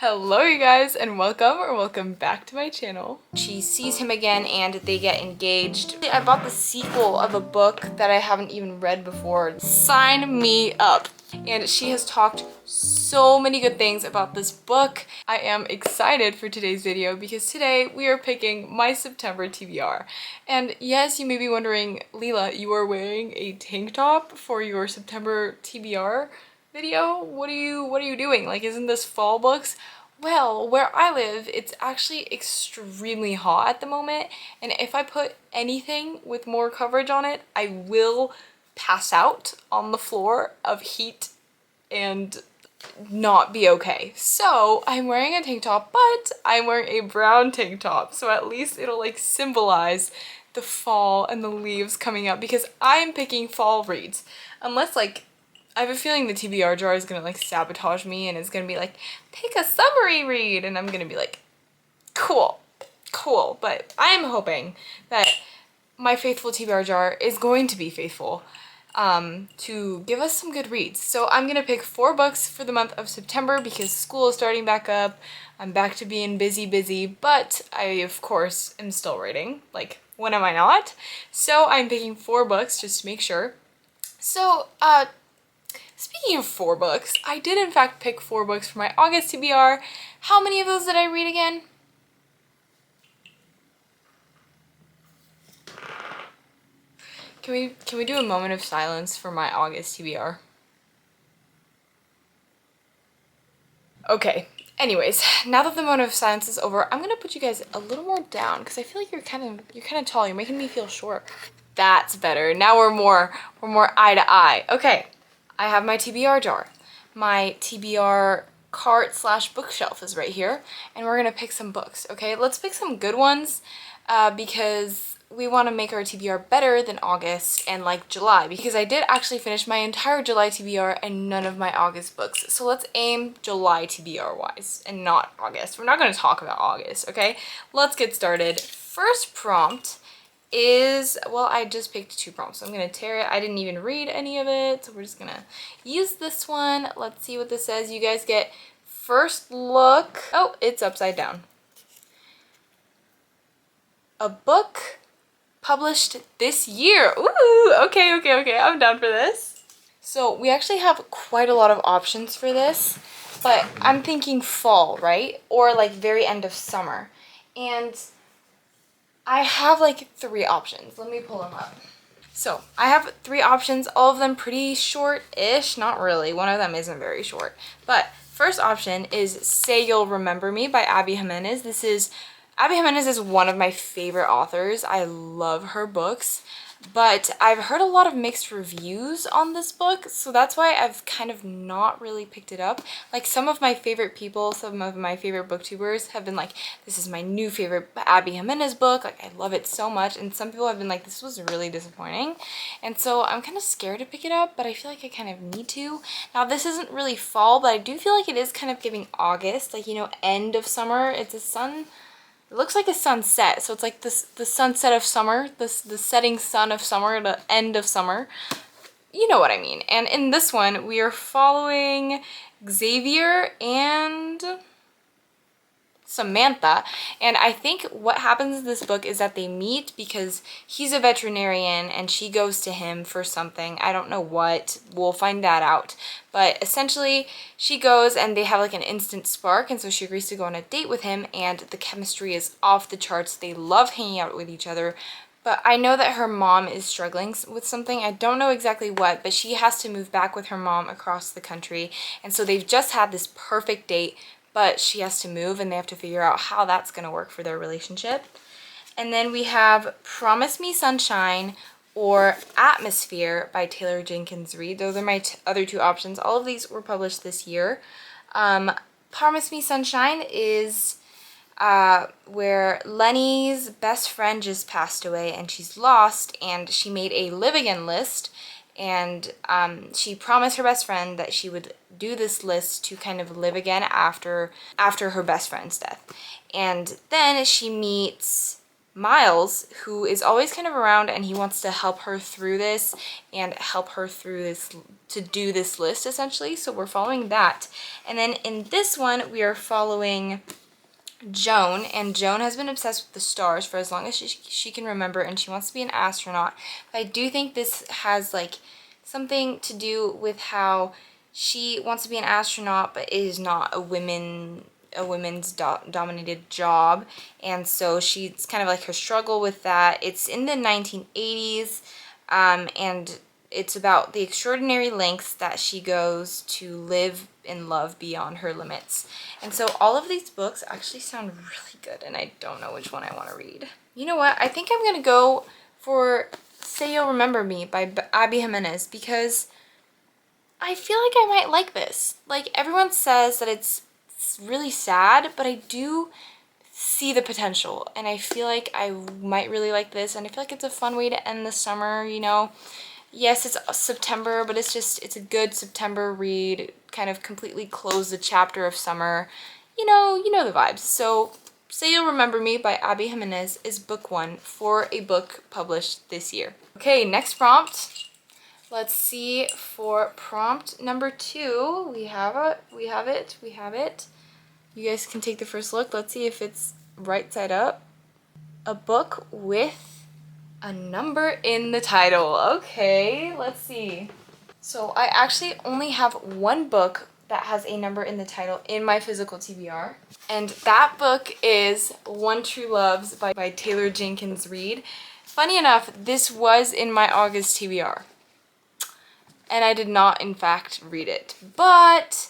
Hello you guys and welcome back to my channel. She sees him again and they get engaged. I bought the sequel of a book that I haven't even read before. Sign me up. And she has talked so many good things about this book. I am excited for today's video because today we are picking my September TBR. And yes, you may be wondering, Leela, you are wearing a tank top for your September TBR video? What are you doing? Like, isn't this fall books? Well, where I live, it's actually extremely hot at the moment, and if I put anything with more coverage on it, I will pass out on the floor of heat and not be okay. So I'm wearing a tank top, but I'm wearing a brown tank top, so at least it'll like symbolize the fall and the leaves coming up, because I'm picking fall reads. Unless like I have a feeling the TBR jar is gonna like sabotage me and it's gonna be like, pick a summery read, and I'm gonna be like, cool, but I am hoping that my faithful TBR jar is going to be faithful to give us some good reads. So I'm gonna pick 4 books for the month of September because school is starting back up. I'm back to being busy, but I of course am still writing. Like, when am I not? So I'm picking 4 books just to make sure. So speaking of 4 books, I did in fact pick 4 books for my August TBR. How many of those did I read again? Can we do a moment of silence for my August TBR? Okay, anyways, now that the moment of silence is over, I'm gonna put you guys a little more down because I feel like you're kind of tall. You're making me feel short. That's better. Now we're more eye to eye. Okay, I have my TBR jar. My TBR cart / bookshelf is right here, and we're gonna pick some books. Okay, let's pick some good ones because we want to make our TBR better than August and like July, because I did actually finish my entire July TBR and none of my August books. So let's aim July TBR wise and not August. We're not going to talk about August, okay? Let's get started. First prompt is, well, I just picked 2 prompts. So I'm going to tear it. I didn't even read any of it, so we're just going to use this one. Let's see what this says. You guys get first look. Oh, it's upside down. A book published this year. Ooh, okay, I'm down for this. So we actually have quite a lot of options for this, but I'm thinking fall, right? Or like very end of summer. And I have like 3 options. Let me pull them up. So I have 3 options, all of them pretty short-ish. Not really, one of them isn't very short. But first option is Say You'll Remember Me by Abby Jimenez. Abby Jimenez is one of my favorite authors. I love her books, but I've heard a lot of mixed reviews on this book, so that's why I've kind of not really picked it up. Like, some of my favorite people, some of my favorite booktubers have been like, this is my new favorite Abby Jimenez book, like I love it so much, and some people have been like, this was really disappointing, and so I'm kind of scared to pick it up, but I feel like I kind of need to. Now, this isn't really fall, but I do feel like it is kind of giving August, like, you know, end of summer. It's a sun. It looks like a sunset, so it's like the sunset of summer, the setting sun of summer, the end of summer. You know what I mean. And in this one, we are following Xavier and Samantha, and I think what happens in this book is that they meet because he's a veterinarian and she goes to him for something. I don't know what. We'll find that out. But essentially, she goes and they have like an instant spark, and so she agrees to go on a date with him, and the chemistry is off the charts. They love hanging out with each other. But I know that her mom is struggling with something. I don't know exactly what, but she has to move back with her mom across the country. And so they've just had this perfect date, but she has to move and they have to figure out how that's going to work for their relationship. And then we have Promise Me Sunshine or Atmosphere by Taylor Jenkins Reid. Those are my other 2 options. All of these were published this year. Promise Me Sunshine is where Lenny's best friend just passed away and she's lost, and she made a live again list, and she promised her best friend that she would do this list to kind of live again after her best friend's death. And then she meets Miles, who is always kind of around, and he wants to help her through this and help her through this to do this list essentially. So we're following that. And then in this one, we are following Joan, and Joan has been obsessed with the stars for as long as she can remember, and she wants to be an astronaut. But I do think this has like something to do with how she wants to be an astronaut, but it is not a women's dominated job, and so she's kind of like her struggle with that. It's in the 1980s, and it's about the extraordinary lengths that she goes to live and love beyond her limits. And so all of these books actually sound really good, and I don't know which one I want to read. You know what? I think I'm going to go for Say You'll Remember Me by Abby Jimenez, because I feel like I might like this. Like, everyone says that it's really sad, but I do see the potential, and I feel like I might really like this, and I feel like it's a fun way to end the summer, you know? Yes, it's September, but it's a good September read, kind of completely close the chapter of summer. You know the vibes. So Say You'll Remember Me by Abby Jimenez is book 1 for a book published this year. Okay, next prompt. Let's see for prompt number 2. We have it. You guys can take the first look. Let's see if it's right side up. A book with a number in the title. Okay, let's see. So I actually only have one book that has a number in the title in my physical TBR. And that book is One True Loves by Taylor Jenkins Reid. Funny enough, this was in my August TBR. And I did not, in fact, read it. But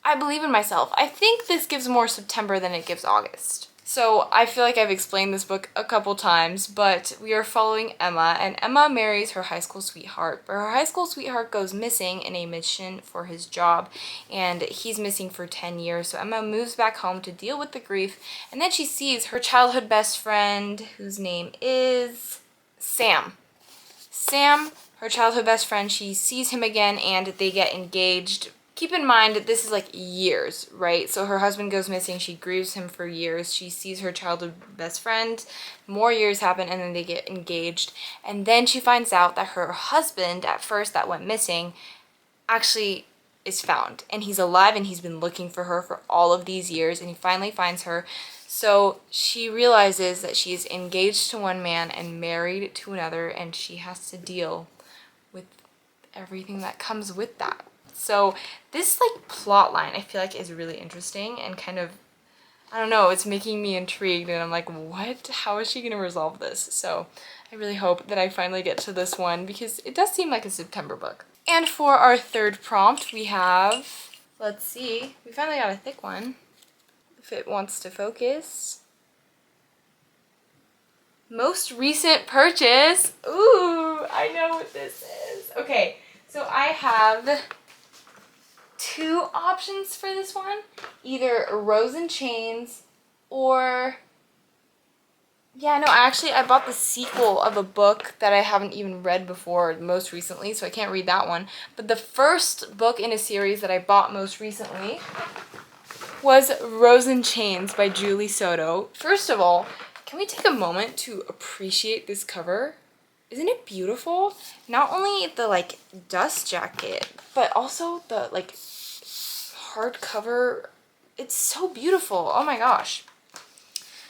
I believe in myself. I think this gives more September than it gives August. So I feel like I've explained this book a couple times, but we are following Emma, and Emma marries her high school sweetheart, but her high school sweetheart goes missing in a mission for his job, and he's missing for 10 years. So Emma moves back home to deal with the grief, and then she sees her childhood best friend, whose name is Sam. Sam, her childhood best friend, she sees him again, and they get engaged. Keep in mind that this is like years, right? So her husband goes missing, she grieves him for years, she sees her childhood best friend, more years happen, and then they get engaged. And then she finds out that her husband, at first that went missing, actually is found. And he's alive, and he's been looking for her for all of these years, and he finally finds her. So she realizes that she is engaged to one man and married to another, and she has to deal with everything that comes with that. So this like plot line I feel like is really interesting and kind of, I don't know, it's making me intrigued, and I'm like, what? How is she gonna resolve this? So I really hope that I finally get to this one, because it does seem like a September book. And for our third prompt, we have, let's see, we finally got a thick one, if it wants to focus. Most recent purchase. Ooh, I know what this is. Okay, so I have 2 options for this one. Either Rose and Chains or, yeah, no, actually I bought the sequel of a book that I haven't even read before most recently, so I can't read that one. But the first book in a series that I bought most recently was Rose and Chains by Julie Soto. First of all, can we take a moment to appreciate this cover? Isn't it beautiful? Not only the like dust jacket, but also the like hardcover. It's so beautiful. Oh my gosh.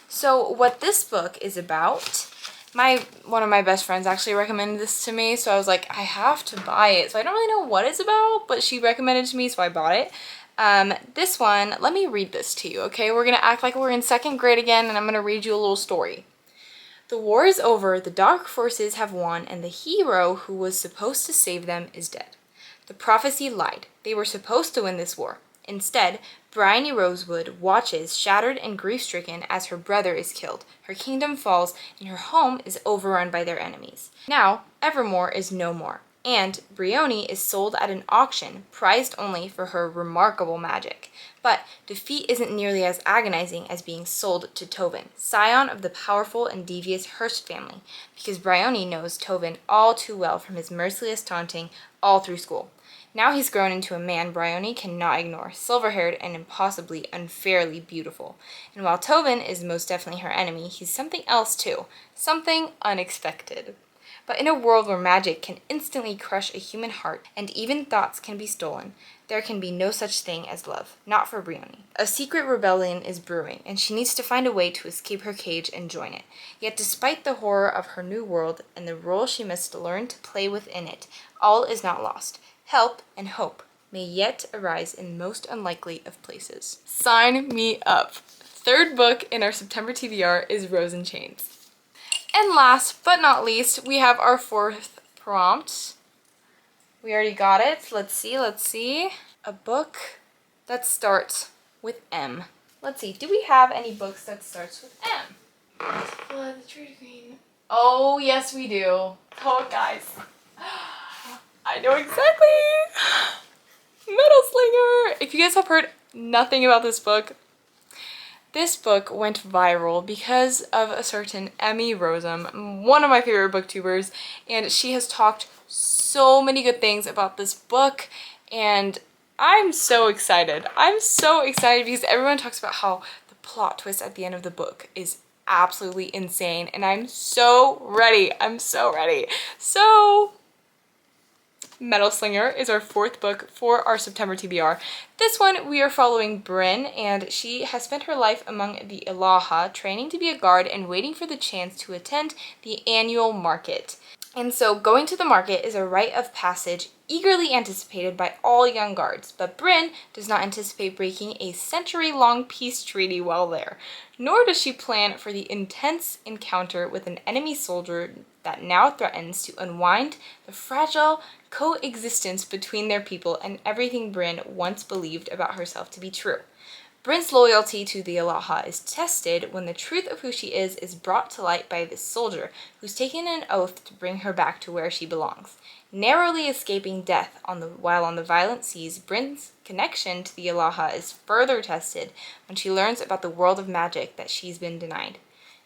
So what this book is about, one of my best friends actually recommended this to me, so I was like, I have to buy it. So I don't really know what it's about, but she recommended it to me, so I bought it. This one, let me read this to you, okay? We're gonna act like we're in 2nd grade again, and I'm gonna read you a little story. The war is over, the dark forces have won, and the hero who was supposed to save them is dead. The prophecy lied. They were supposed to win this war. Instead, Bryony Rosewood watches, shattered and grief-stricken, as her brother is killed, her kingdom falls, and her home is overrun by their enemies. Now, Evermore is no more, and Bryony is sold at an auction, prized only for her remarkable magic. But defeat isn't nearly as agonizing as being sold to Tovin, scion of the powerful and devious Hearst family, because Bryony knows Tovin all too well from his merciless taunting all through school. Now he's grown into a man Bryony cannot ignore, silver-haired and impossibly, unfairly beautiful. And while Tobin is most definitely her enemy, he's something else too, something unexpected. But in a world where magic can instantly crush a human heart and even thoughts can be stolen, there can be no such thing as love, not for Bryony. A secret rebellion is brewing, and she needs to find a way to escape her cage and join it. Yet despite the horror of her new world and the role she must learn to play within it, all is not lost. Help and hope may yet arise in most unlikely of places. Sign me up. Third book in our September TBR is Rose in Chains. And last but not least, we have our fourth prompt. We already got it. Let's see. A book that starts with M. Let's see, do we have any books that starts with M? Blood, the Traitor Queen. Oh, yes we do. Oh, guys. I know exactly. Metal Slinger. If you guys have heard nothing about this book went viral because of a certain Emmy Rossum, one of my favorite booktubers, and she has talked so many good things about this book, and I'm so excited. I'm so excited because everyone talks about how the plot twist at the end of the book is absolutely insane, and I'm so ready. I'm so ready. So Metal Slinger is our fourth book for our September TBR. This one we are following Bryn, and she has spent her life among the Ilaha, training to be a guard and waiting for the chance to attend the annual market. And so going to the market is a rite of passage eagerly anticipated by all young guards, but Bryn does not anticipate breaking a century-long peace treaty while there, nor does she plan for the intense encounter with an enemy soldier that now threatens to unwind the fragile coexistence between their people and everything Bryn once believed about herself to be true. Bryn's loyalty to the Ilaha is tested when the truth of who she is brought to light by this soldier, who's taken an oath to bring her back to where she belongs. Narrowly escaping death while on the violent seas, Bryn's connection to the Ilaha is further tested when she learns about the world of magic that she's been denied.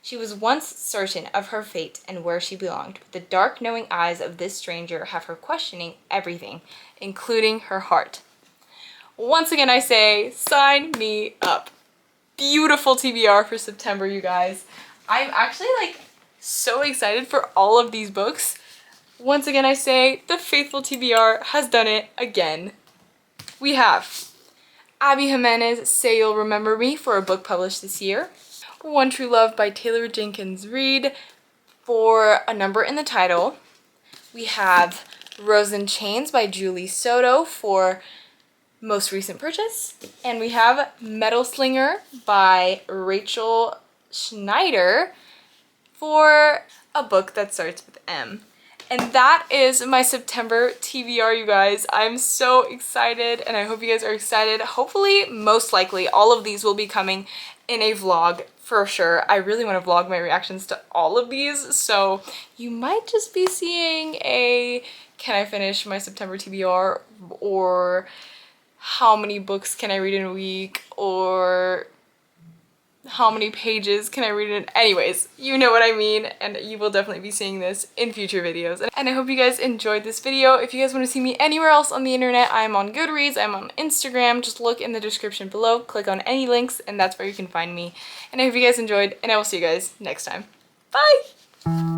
She was once certain of her fate and where she belonged, but the dark, knowing eyes of this stranger have her questioning everything, including her heart. Once again, I say, sign me up. Beautiful TBR for September, you guys. I'm actually so excited for all of these books. Once again, I say, the faithful TBR has done it again. We have Abby Jimenez, Say You'll Remember Me, for a book published this year. One True Love by Taylor Jenkins Reid for a number in the title. We have Rose in Chains by Julie Soto for most recent purchase. And we have Metal Slinger by Rachel Schneider for a book that starts with M. And that is my September TBR, you guys. I'm so excited, and I hope you guys are excited. Hopefully, most likely, all of these will be coming in a vlog for sure. I really want to vlog my reactions to all of these, so you might just be seeing a can I finish my September TBR, or how many books can I read in a week, or how many pages can I read in? Anyways, you know what I mean, and you will definitely be seeing this in future videos. And I hope you guys enjoyed this video. If you guys want to see me anywhere else on the internet, I'm on Goodreads, I'm on Instagram. Just look in the description below, click on any links, and that's where you can find me. And I hope you guys enjoyed, and I will see you guys next time. Bye!